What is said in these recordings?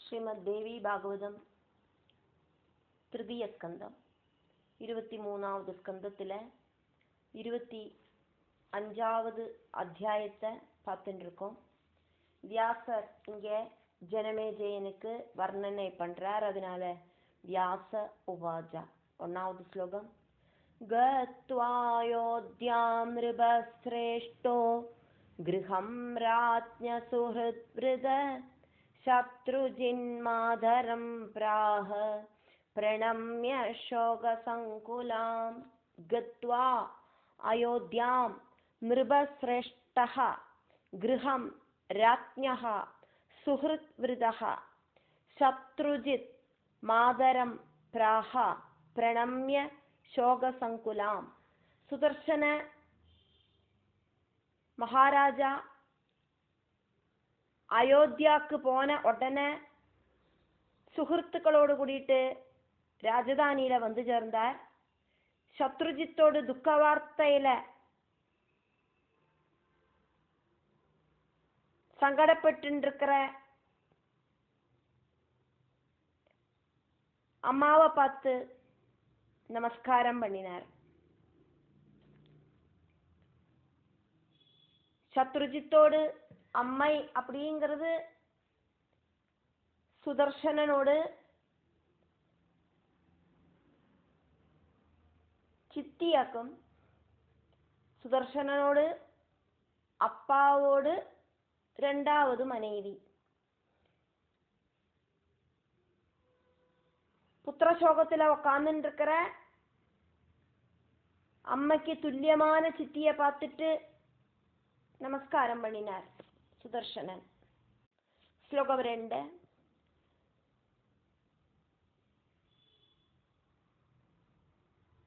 ശ്രീമദ്ദേവി ഭാഗവതം തൃതീയ സ്കന്ധം 23வது ஸ்கந்தத்தில் 25வது அத்தியாயத்தை பார்த்துட்டு இருக்கோம். வியாசர் இங்கே ஜனமேஜயனுக்கு வர்ணனை பண்றார். அதனால வியாச உவாச்ச. 1வது ஸ்லோகம். கத்வாயோத்யாம் நிருபஸ்ரேஷ்டோ கிருஹம் ராஜ்ஞ சுஹ்ருத்வ்ருத சத்ருஜின்மாதரம் பிராஹ பிரணம்ய சோகசங்குலாம். கத்வா அயோத்யாம் நிருபஸ்ரேஷ்டः கிருஹம் ராஜ்ஞः சுஹ்ருத்வ்ருதः சத்ருஜித் மாதரம் பிராஹ பிரணம்ய சோகசங்குலாம். சுதர்சன மகாராஜா அயோத்தியாவுக்கு போன உடனே சுகிருத்துக்களோடு கூட்டிட்டு ராஜதானியில வந்து சேர்ந்தார். சத்ருஜித்தோடு துக்க வார்த்தையில சங்கடப்பட்டு இருக்கிற அம்மாவை பார்த்து நமஸ்காரம் பண்ணினார். சத்ருஜித்தோடு அம்மை அப்படிங்கிறது சுதர்சனனோடு சித்தியாக்கும், சுதர்சனனோடு அப்பாவோடு இரண்டாவது மனைவி. புத்திரசோகத்தில் உக்காந்துட்டு இருக்கிற அம்மைக்கு துல்லியமான சித்திய பார்த்துட்டு நமஸ்காரம் பண்ணினார் சுதர்சனன். ஸ்லோகம் 2.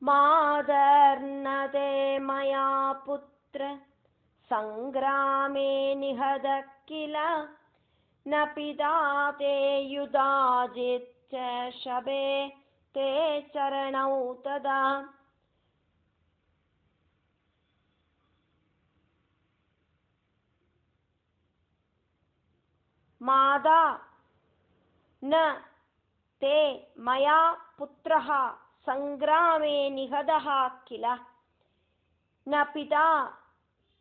மாதர்நதே மயா புத்ர சங்கிராமே நிஹத கில ந பிதா தே யுதாஜித் சபே தே சரணௌ ததா. மாதா ந தே மயா புத்ரஹ சங்கிராமே நிஹதஹ கில ந பிதா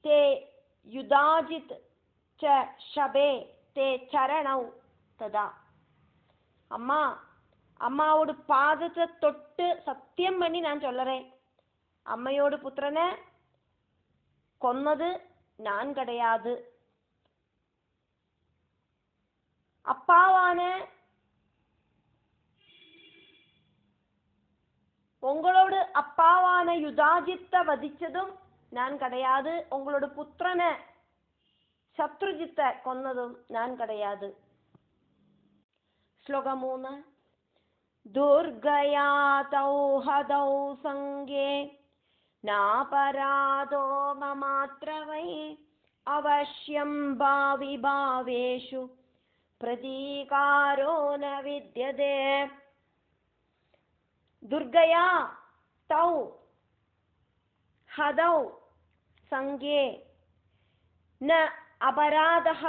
தே யுதாஜித் ச ஷபே தே சரணௌ ததா. அம்மா, அம்மாவோட பாதத்தை தொட்டு சத்தியம் பண்ணி நான் சொல்லுறேன், அம்மையோட புத்திரனை கொன்னது நான் கிடையாது. அப்பாவான உங்களோட அப்பாவான யுதாஜித்தை வதிச்சதும் நான் கிடையாது. உங்களோட புத்திரனை சத்ருஜித்தை கொன்னதும் நான் கிடையாது. ஸ்லோகம் 3. துர்கயா தௌ ஹதௌ சங்கே நாபராதோ மமாத்ரவை அவஷ்யம் பாவி பாவேஷு பிரதீகாரோ ந வித்யதே. துர்கயா தௌ ஹதௌ சங்கே ந அபராதஹ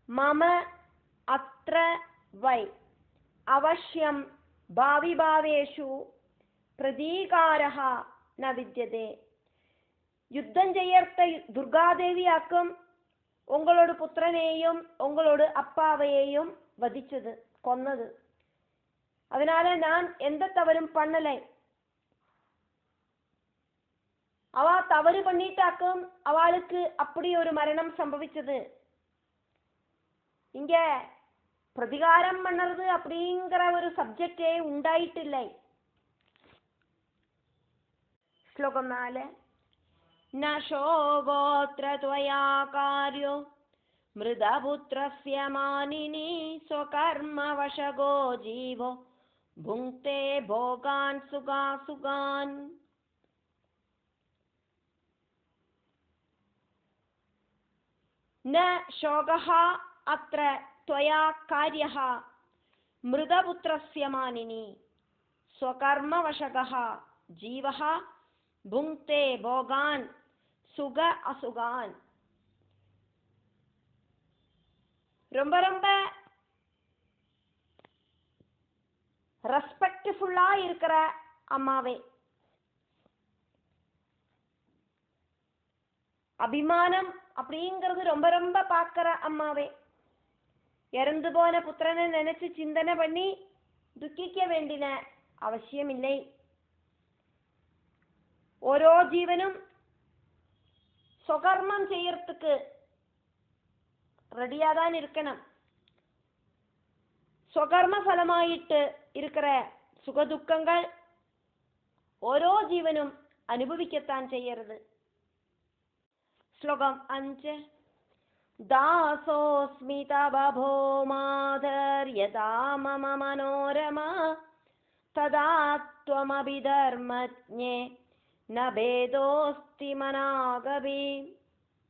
மம அத்ர வை அவஷ்யம் பாவி பாவேஷு பிரதீகாரஹ ந வித்யதே. யுத்தம் செய்யறத துர்காதேவியாக்கும் உங்களோட புத்திரனையும் உங்களோட அப்பாவையையும் வதிச்சது, கொன்னது. அதனால நான் எந்த தவறும் பண்ணலை. அவ தவறு பண்ணிட்டாக்கும் அவளுக்கு அப்படி ஒரு மரணம் சம்பவிச்சது. இங்க பிரதிகாரம் பண்ணறது அப்படிங்கிற ஒரு சப்ஜெக்டே உண்டாயிட்டு இல்லை. ஸ்லோகம் 4. ந சோகோத்ர த்வயா கார்யோ மிருதபுத்ரஸ்ய மானினி ஸ்வகர்ம வசகோ ஜீவோ புங்க்தே போகான் சுகாசுகான். ந சோகः அத்ர த்வயா கார்யः மிருதபுத்ரஸ்ய மானினி ஸ்வகர்ம வசகः ஜீவः புங்க்தே போகான் சுக அசுகான். ரொம்ப ரொம்ப ரெஸ்பெக்ட்ஃபுல்லா இருக்கிற அம்மாவே, அபிமானம் அப்படிங்கிறது ரொம்ப ரொம்ப பார்க்கிற அம்மாவே, இறந்து போன புத்திரனை நினைச்சு சிந்தனை பண்ணி துக்கிக்க வேண்டின அவசியமில்லை. ഓരോ ജീവനും സ്വകർമ്മം ചെയ്യறதுக்கு ரெடியா தான் இருக்கணும். സ്വകർമ്മ ഫലമായിട്ട് இருக்கிற സുഖദുഃഖങ്ങൾ ഓരോ ജീവനും അനുഭവിക്കത്താൻ ചെയ്യരുത്. ശ്ലോകം 5. ദാസോസ്മി തവ ഭോ മാധർയതാ മമ മനോരമ തദാ ത്വമപി ധർമ്മജ്ഞേ ന ഭേദോസ്തി മനാഗവി.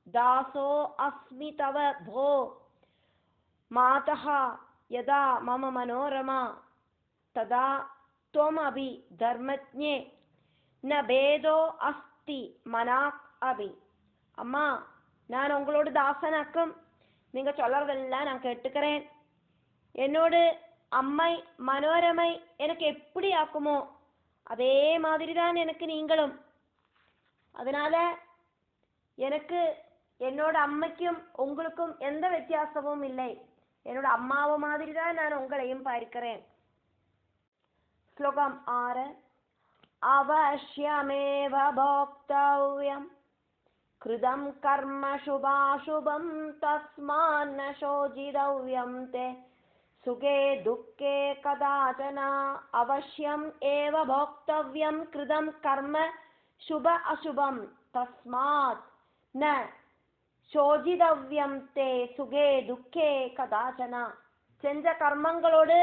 ദാസോ അസ്മി തവ ഭോ മാതഃ യദാ മമ മനോരമ തദാ ത്വമപി ധർമ്മജ്ഞേ ന ഭേദോ അസ്തി மனாக் அபி. அம்மா, நான் உங்களோட தாசனாக்கும், நீங்க சொல்றதெல்லாம் நான் கேட்டுக்கிறேன். என்னோடு அம்மை மனோரமை எனக்கு எப்படி ஆக்குமோ அதே மாதிரி தான் எனக்கு நீங்களும். அதனால எனக்கு என்னோட அம்மைக்கும் உங்களுக்கும் எந்த வித்தியாசமும் இல்லை. என்னோட அம்மாவை மாதிரி தான் நான் உங்களையும் பார்க்கிறேன். ஸ்லோகம் 6. அவஷ்யமேவ போக்தவ்யம் கிருதம் கர்ம சுபாசுபம் தஸ்மான்ன சோஜிதவ்யம் தே சுகே துக்கே கதாச்சன. அவசியம் ஏவ போக்தவ்யம் கிருதம் கர்ம சுப அசுபம் தஸ்மாத் ந சோஜிதவ்யம் தே சுகே துக்கே கதாச்சன. செஞ்ச கர்மங்களோடு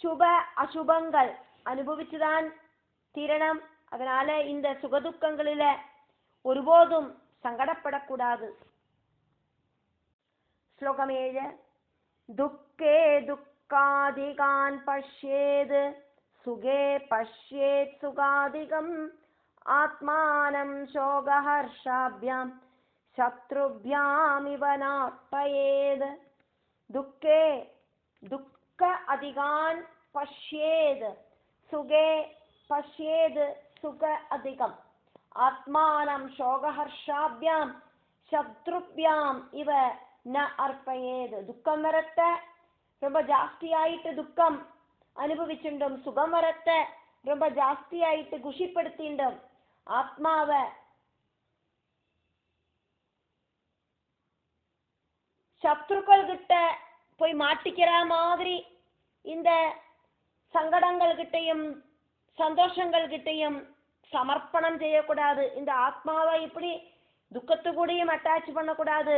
சுப அசுபங்கள் அனுபவிச்சுதான் தீரணம். அதனால இந்த சுகதுக்கங்களில ஒருபோதும் சங்கடப்படக்கூடாது. ஸ்லோகம் 7. துக்கே துக்காதிகான் பஷ்யேத் சுகே பஷ்யேத் சுகாதிகம் ஆத்மானம் சோகஹர்ஷாப்யாம் சத்ருப்யாம் இவ நார்ப்பயேத். துக்கே துக்க அதிகான் பஷ்யேத் சுகே பஷ்யேத் சுக அதிகம் ஆத்மானம் சோகஹர்ஷாப்யாம் சத்ருப்யாம் இவ ந அர்ப்பயேத். துக்கம் வரத்த ரொம்ப ஜாஸ்தியாயிட்டு துக்கம் அனுபவிச்சுண்டும், சுகம் வரத்த ரொம்ப ஜாஸ்தியாயிட்டு குஷிப்படுத்திண்டும் ஆத்மாவை சத்ருக்கள் கிட்ட போய் மாட்டிக்கிற மாதிரி இந்த சங்கடங்கள் கிட்டையும் சந்தோஷங்கள் கிட்டையும் சமர்ப்பணம் செய்யக்கூடாது. இந்த ஆத்மாவை இப்படி துக்கத்து கூடயும் அட்டாச் பண்ணக்கூடாது,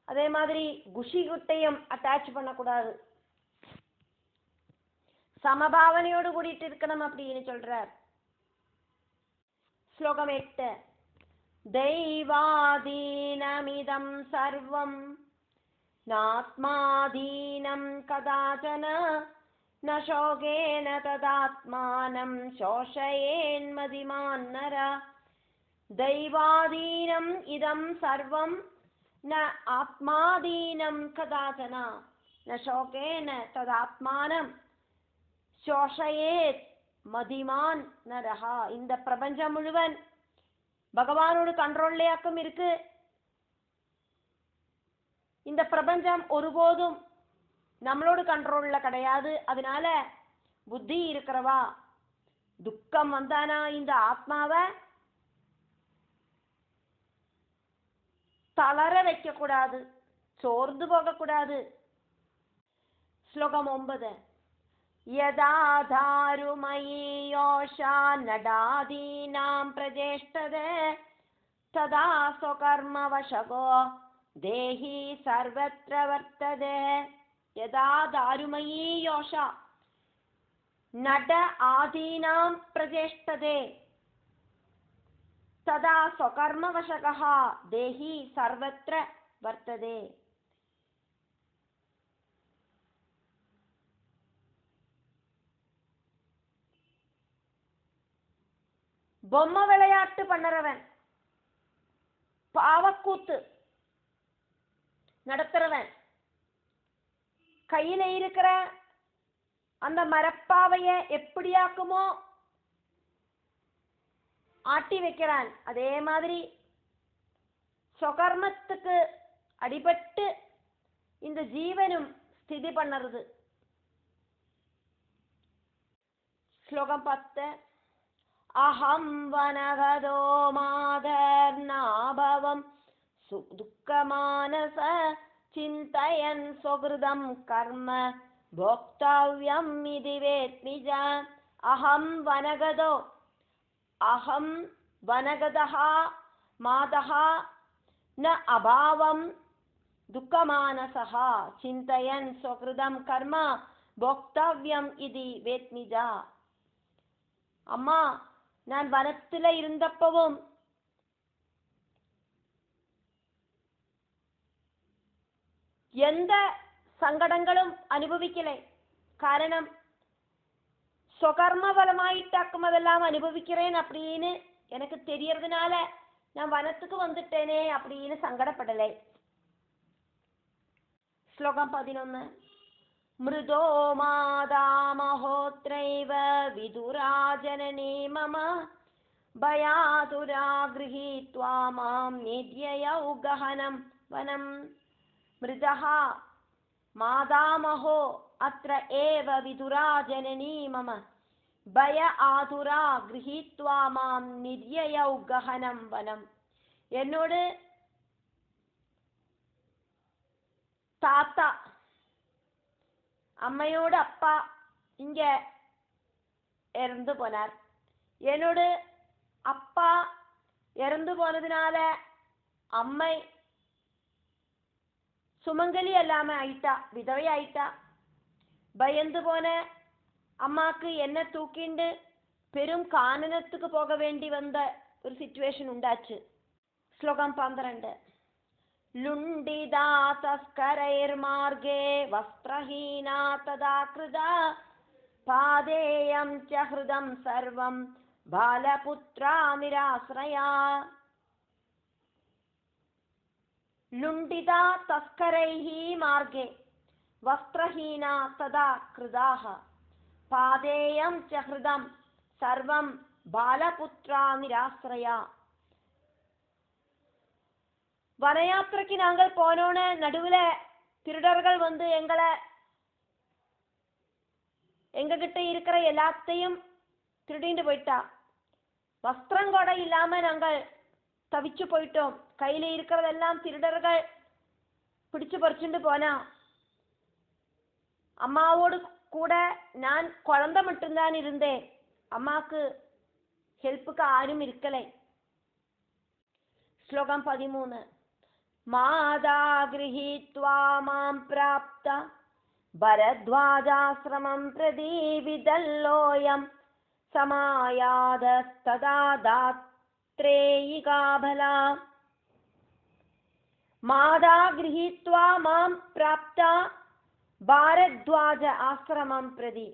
அதே மாதிரி குஷி கிட்டையும் அட்டாச் பண்ணக்கூடாது. சமபாவனையோடு கூடிட்டு இருக்கணும் அப்படின்னு சொல்றார். ஸ்லோகம் 8. தெய்வாதீனமிதம் சர்வம் நாத்மாதீனம் கதாச்சன ந சோகேன ததாத்மானம் சோஷயேன்மதிமான் நர. தெய்வாதீனம் இதம் சர்வம் ந ஆத்மாதீனம் கதாச்சன ந சோகேன ததாத்மானம் சோஷயேத் மதிமான் நரஹா. இந்த பிரபஞ்சம் முழுவன் பகவானோட கண்ட்ரோல்லையாக்கும் இருக்கு. இந்த பிரபஞ்சம் ஒருபோதும் நம்மளோட கண்ட்ரோல்ல கிடையாது. அதனால புத்தி இருக்கிறவா துக்கம் வந்தானா இந்த ஆத்மாவை தளர வைக்க கூடாது, சோர்ந்து போக கூடாது. ஸ்லோகம் 9. யதா தாருமயி யோஷா நடாதீனாம் பிரஜேஷ்டதே ததா ஸ்வகர்மவசகோ தேஹி சர்வத்ர வர்த்ததே. யதா தாருமயி யோஷா நட ஆதீனாம் பிரஜேஷ்டதே ததா ஸ்வகர்மவசகः தேஹி சர்வத்ர வர்த்ததே. பொம்மை விளையாட்டு பண்ணுறவன், பாவக்கூத்து நடத்துறவன், கையில இருக்கிற அந்த மரப்பாவைய எப்படியாக்குமோ ஆட்டி வைக்கிறான். அதே மாதிரி சொகர்மத்துக்கு அடிபட்டு இந்த ஜீவனும் ஸ்திதி பண்ணறது. ஸ்லோகம் 10. அஹம் வனகதோ மாதர்நாபவம் துக்கமானச சிந்தயன் சுகிருதம் கர்ம போக்தவ்யம் இதி வேத்மிஜ. அஹம் வனகதோ, அஹம் வனகதஹ மாதஹ ந அபாவம் துக்கமானசஹ சிந்தயன் சுகிருதம் கர்ம போக்தவ்யம் இதி வேத்மிஜா. அம்மா, நான் வனத்துல இருந்தப்பவும் எந்த சங்கடங்களும் அனுபவிக்கலை. காரணம், சொகர்ம பலமாயிட்டாக்கும் அதெல்லாம் அனுபவிக்கிறேன் அப்படின்னு எனக்கு தெரியறதுனால நான் வனத்துக்கு வந்துட்டேனே அப்படின்னு சங்கடப்படலை. ஸ்லோகம் 11. மிருதோ மாதாமஹோத்ரைவ விதுராஜனனே மம பயாதுரா கிருஹீத்வா மாம் நித்யயௌ கஹனம் வனம். மிருதஹ மாதாமஹோ அத்ர ஏவ விதுரா ஜனனீ மம பய ஆதுரா கிருஹீத்வா மாம் நித்யயௌ கஹனம் வனம். என்னோடு தாத்தா, அம்மையோட அப்பா இங்க இறந்து போனார். என்னோடு அப்பா இறந்து போனதுனால அம்மை சுமங்கலி அல்லாம ஆயிட்டா, விதவை ஆயிட்டா. பயந்து போன அம்மாக்கு என்ன தூக்கிண்டு பெரும் கானனத்துக்கு போக வேண்டி வந்த ஒரு சிச்சுவேஷன் உண்டாச்சு. ஸ்லோகம் 12. லுண்டிதா தஸ்கரைர் மார்கே வஸ்திரஹீனா ததா கிருதா பாதேயம் ச ஹ்ருதம் சர்வம் பாலபுத்ராமிராஸ்ரயா. லுண்டிதா தஸ்கரைஹி மார்கே வஸ்திரஹீனா ததா கிருதாஹ பாதேயம் ச ஹ்ருதம் சர்வம் பாலபுத்ராமிராஸ்ரயா. வனயாத்திரைக்கு நாங்கள் போனோன்னு நடுவுல திருடர்கள் வந்து எங்ககிட்ட இருக்கிற எல்லாத்தையும் திருடிண்டு போயிட்டா. வஸ்திரம் கூட இல்லாம நாங்கள் தவிச்சு போயிட்டோம். கையில இருக்கிறதெல்லாம் திருடர்கள் பிடிச்சு பறிச்சுட்டு போனா. அம்மாவோடு கூட நான் குழந்தை மட்டும்தான் இருந்தேன். அம்மாக்கு ஹெல்ப்புக்கு ஆரும் இருக்கலை. ஸ்லோகம் 13. மாதா கிருஹீத்வா மாம் ப்ராப்த பரத்வாஜாஸ்ரமம் பிரதி விதல்லோயம் சமாயாதஸ்ததா தாத்ரேயிகாபலா. மாதா கிருஹீத்வா மாம் ப்ராப்த பாரத்வாஜ ஆசிரமம் பிரதி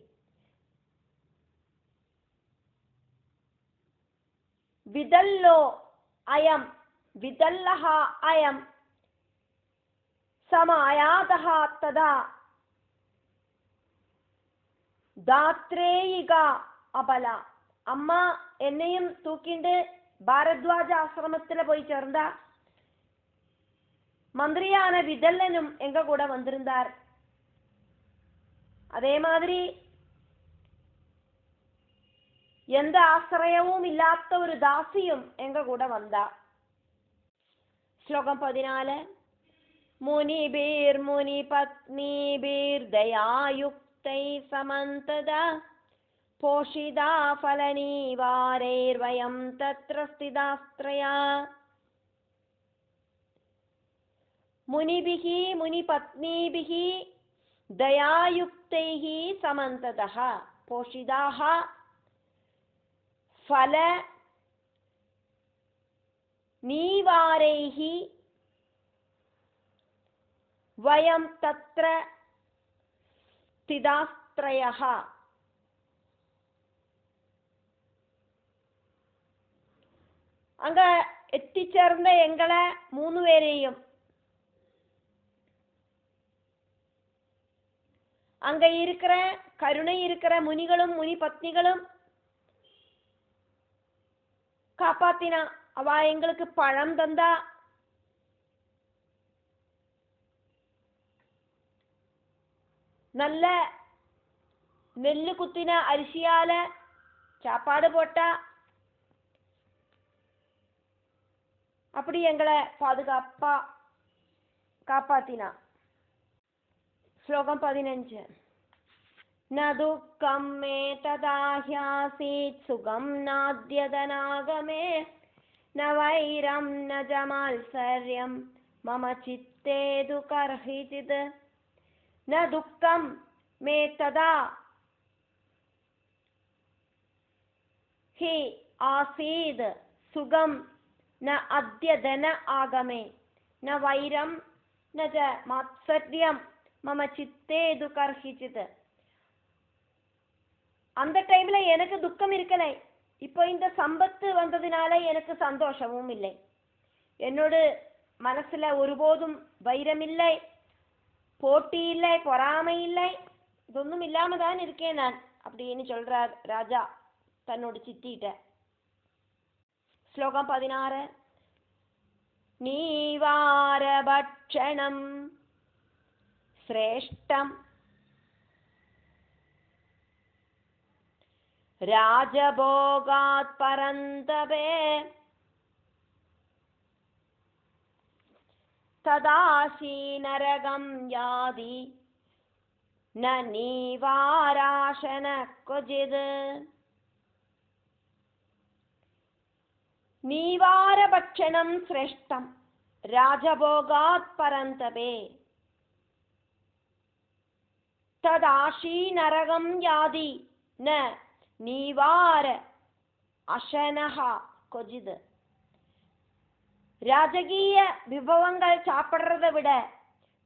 விதல்லோ அயம் விதல்லஹ அயம் சமாயாதஹ ததா தாத்ரேயிகா அபலா. அம்மா என்னையும் தூக்கிண்டு பாரத்வாஜ ஆசிரமத்துல போய் சேர்ந்தா. மந்திரியான விதல்லனும் எங்க கூட வந்திருந்தார். அதே மாதிரி எந்த ஆசிரியமும் இல்லாத ஒரு தாசியும் எங்க கூட வந்தா. ஸ்லோகம் 14. முனிபீர் முனி பத்னீபீர் தயாயுக்தை சமந்ததா போஷிதா ஃபலநீவாரைர் வயம் தத்ர ஸ்திதாஸ்த்ரயா. முனிபிஹி முனி பத்னீபிஹி தயாயுக்தைஹி சமந்ததஹ போஷிதாஹ ஃபல நீவாரைஹி வயம் தத்ர ஸ்திதாஸ்த்ரயஹ. அங்க எத்திச்சேர்ந்த எங்களை 3 பேரையும் அங்க இருக்கிற கருணை இருக்கிற முனிகளும் முனி பத்னிகளும் காப்பாத்தினா. அவ எங்களுக்கு பழம் தந்தா, நல்ல நெல்லு குத்தின அரிசியால சாப்பாடு போட்டா. அப்படி எங்களை பாதுகாப்பா காப்பாத்தினா. ஸ்லோகம் 15. ந துக்கம் மே ததாஹ்யாசீத் சுகம் நாத்யதனாகமே ந வைரம் ந ஜமால்சர்யம் மம சித்தேது கர்ஹிசித். ந துக்கம் மே ததா ஹி ஆசீத் சுகம் ந அத்யதன ஆகமே ந வைரம் ந ஜ மாத்சர்யம் மம சித்தேது கர்ஹிசித். அந்த டைம்ல எனக்கு துக்கம் இருக்கலை. இப்போ இந்த சம்பத்து வந்ததுனால எனக்கு சந்தோஷமும் இல்லை. என்னோட மனசுல ஒருபோதும் வைரம் இல்லை, போட்டி இல்லை, பொறாமை இல்லை, இதொன்னும் இல்லாம தான் இருக்கேன் நான் அப்படின்னு சொல்றார் ராஜா தன்னோட சித்திட்ட. ஸ்லோகம் 16. நீவார பட்சணம் ஸ்ரேஷ்டம் ராஜபோகாத் பரந்தபே ததாசி நரகம் யாதி ந நீவாராசன கொஜித். நீவார பட்சணம் சிரேஷ்டம் ராஜபோகாத் பரந்தபே ததாசி நரகம் யாதி ந நீவார அசனஹா கொஜித். ராஜகீய விபவங்கள் சாப்பிடுறத விட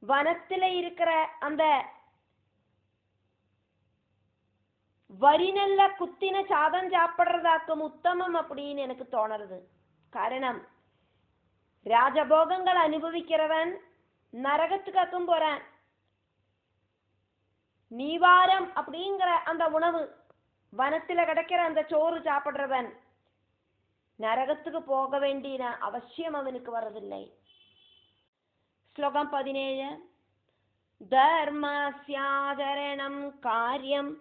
வனத்துல இருக்கிற அந்த வரி நல்ல குத்தின சாதம் சாப்பிடுறதாக்கும் உத்தமம் அப்படின்னு எனக்கு தோணுறது. காரணம், ராஜபோகங்கள் அனுபவிக்கிறவன் நரகத்துக்காக்கும் போறான். நீவாரம் அப்படிங்கிற அந்த உணவு, வனத்துல கிடைக்கிற அந்த சோறு சாப்பிடுறவன் நரகத்துக்கு போக வேண்டிய அவசியம் அவனுக்கு வரதில்லை. ஸ்லோகம் 17. தர்மஸ்யாச்சரணம் காரியம்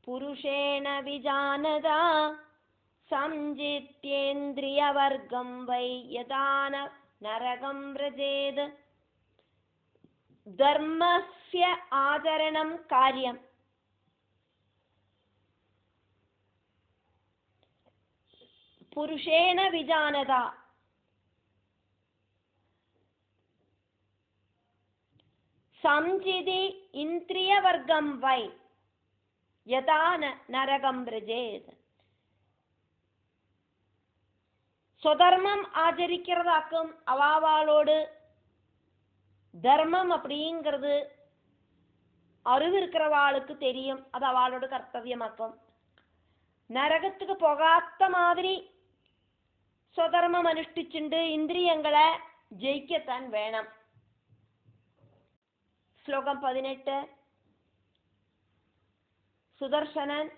புருஷேண விஜானதா சம்ஜித்யேந்திரிய வர்க்கம் வை யதான நரகம் வ்ரஜேத். தர்மஸ்ய ஆச்சரணம் காரியம். புருஷேண விஜானதா சம்ஜிதி இந்திரிய வர்க்கம் வை யதான நரகம் வ்ரஜேத். சுதர்மம் ஆச்சரிக்கிறதாக்கும் அவாவாளோடு தர்மம் அப்படிங்கிறது அறிவு இருக்கிறவாளுக்கு தெரியும், அது அவளோட கர்த்தவியமாக்கும். நரகத்துக்கு போகாத மாதிரி சுதர்மம் அனுஷ்டிச்சுண்டு இந்திரியங்களை ஜெயிக்கத்தான் வேணும். ஸ்லோகம் 18. சுதர்சனன்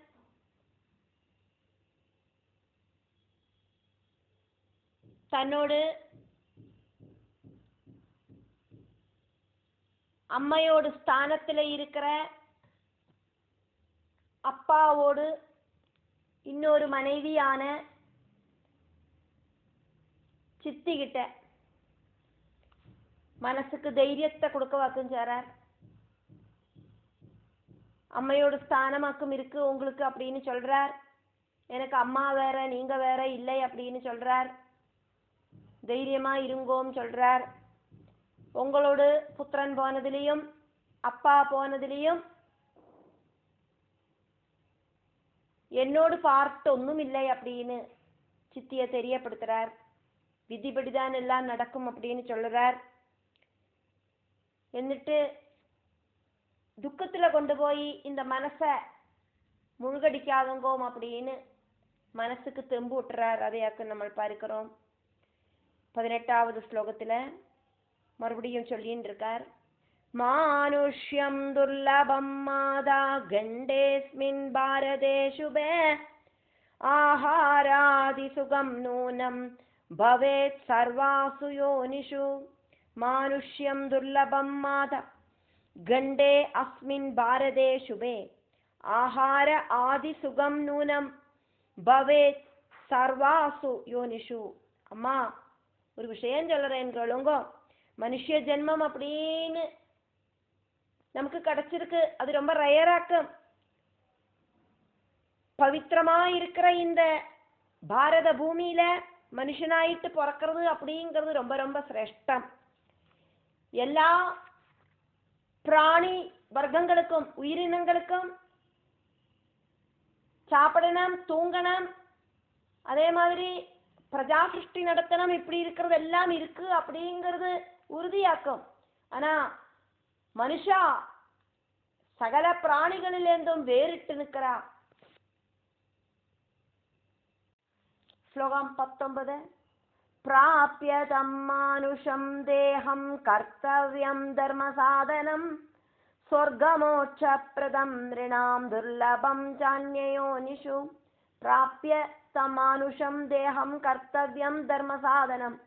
தன்னோடு அம்மையோடு ஸ்தானத்துல இருக்கிற அப்பாவோடு இன்னொரு மனைவியான சித்திகிட்ட மனசுக்கு தைரியத்தை கொடுக்க வாக்கும் சேரார். அம்மையோட ஸ்தானமாக்கும் இருக்கு உங்களுக்கு அப்படின்னு சொல்றார். எனக்கு அம்மா வேற நீங்க வேற இல்லை அப்படின்னு சொல்றார். தைரியமா இருங்கோம் சொல்றார். உங்களோடு புத்திரன் போனதிலையும் அப்பா போனதிலையும் என்னோடு பார்த்து ஒன்றும் இல்லை அப்படின்னு சித்திய தெரியப்படுத்துறார். விதிபடிதான் எல்லாம் நடக்கும் அப்படின்னு சொல்லுறார். എന്നിട്ട് துக்கத்துல கொண்டு போய் இந்த மனசை முழுகடிக்காதங்கோம் அப்படின்னு மனசுக்கு தெம்பு விட்டுறார். அதையாக்கு நம்ம பார்க்கிறோம். 18வது ஸ்லோகத்துல மறுபடியும் சொல்லின்னு இருக்கார். மானுஷ்யம் துர்லபம் மாதா கண்டேஸ்மின் பாரதே சுபே ஆஹாராதி சுகம் நூனம் பவேத் சர்வாசு யோனிஷு. மானுஷ்யம் துர்லபம் மாதா கண்டே அஸ்மின் பாரதே சுபே ஆஹார ஆதி சுகம் நூனம் பவேத் சர்வாசு யோனிஷு. அம்மா ஒரு விஷயம் சொல்றேன் கேளுங்க. மனுஷ ஜென்மம் அப்படின்னு நமக்கு கிடைச்சிருக்கு, அது ரொம்ப ரயராக்கம். பவித்திரமா இருக்கிற இந்த பாரத பூமியில மனுஷனாயிட்டு பிறக்கிறது அப்படிங்கிறது ரொம்ப ரொம்ப சிரேஷ்டம். எல்லா பிராணி வர்க்கங்களுக்கும் உயிரினங்களுக்கும் சாப்பிடணும், தூங்கணும், அதே மாதிரி பிரஜா சிருஷ்டி நடத்தணும், இப்படி இருக்கிறது எல்லாம் இருக்கு அப்படிங்கிறது உறுதியாக்கும். ஆனா மனுஷா சகல பிராணிகளிலிருந்தும் வேறிட்டு நிற்கிறா. ஸ்லோகம் 19. பிராப்யதம் மானுஷம் தேகம் கர்த்தவ்யம் தர்ம சாதனம் ஸ்வர்கமோட்ச பிரதம் ரிணாம் துர்லபம் சான்யயோனிஷு. பிராப்ய தம் மானுஷம் தேகம் கர்த்தவ்யம் தர்ம சாதனம்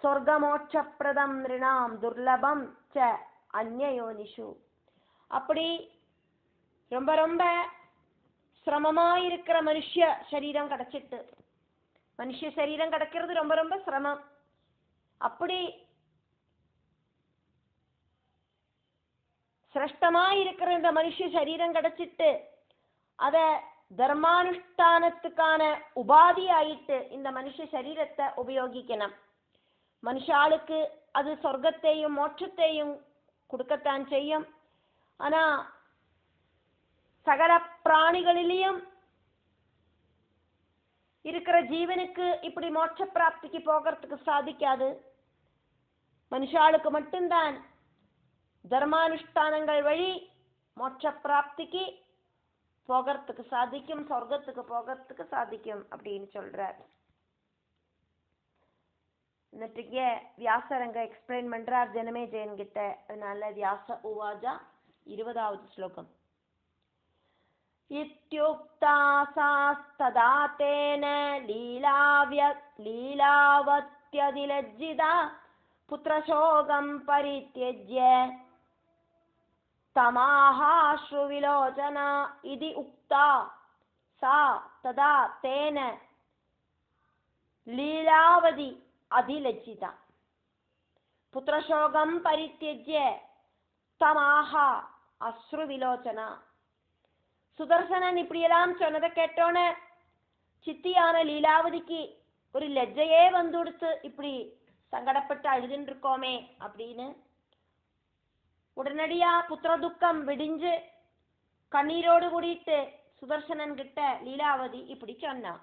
ஸ்வர்கமோட்ச பிரதம் ரிணாம் துர்லபம் ச அன்யயோனிஷு. அப்படி ரொம்ப ரொம்ப சிரமமாயிருக்கிற மனுஷ சரீரம் கிடைச்சிட்டு, மனுஷ சரீரம் கிடைக்கிறது ரொம்ப ரொம்ப சிரமம். அப்படி சிரேஷ்டமாயிருக்கிற இந்த மனுஷ சரீரம் கிடைச்சிட்டு அத தர்மானுஷ்டானத்துக்கான உபாதி ஆயிட்டு இந்த மனுஷ சரீரத்தை உபயோகிக்கணும். மனுஷாளுக்கு அது சொர்க்கத்தையும் மோட்சத்தையும் கொடுக்கத்தான் செய்யும். ஆனா சகல பிராணிகளிலையும் இருக்கிற ஜீவனுக்கு இப்படி மோட்ச பிராப்திக்கு போகிறதுக்கு சாதிக்காது. மனுஷாளுக்கு மட்டும்தான் தர்மானுஷ்டானங்கள் வழி மோட்ச பிராப்திக்கு போகிறதுக்கு சாதிக்கும், சொர்க்கத்துக்கு போகிறதுக்கு சாதிக்கும் அப்படின்னு சொல்றார். இன்னைக்கு வியாசரங்க எக்ஸ்பிளைன் பண்றார் ஜனமேஜயன் கிட்ட. அதனால வியாச உவாஜா 20வது ஸ்லோகம். இத்யுக்தா சாஸ்ததா தேன லீலாவத்யதிலஜ்ஜிதா புத்ரசோகம் பரித்யஜ்ய தமாஹாஸ்ருவிலோச்சனா இதி உக்தா சா ததா தேன லீலாவதி அதிலஜ்ஜிதா புத்ரசோகம் பரித்யஜ்ய தமாஹா அஸ்ருவிலோச்சனா. சுதர்சனன் இப்படியெல்லாம் சொன்னதை கேட்டோன சித்தியான லீலாவதிக்கு ஒரு லஜ்ஜையே வந்துடுத்து. இப்படி சங்கடப்பட்டு அழுதுன்னு இருக்கோமே அப்படின்னு உடனடியா புத்திர துக்கம் விடிஞ்சு கண்ணீரோடு கூடிட்டு சுதர்சனன் கிட்ட லீலாவதி இப்படி சொன்னான்.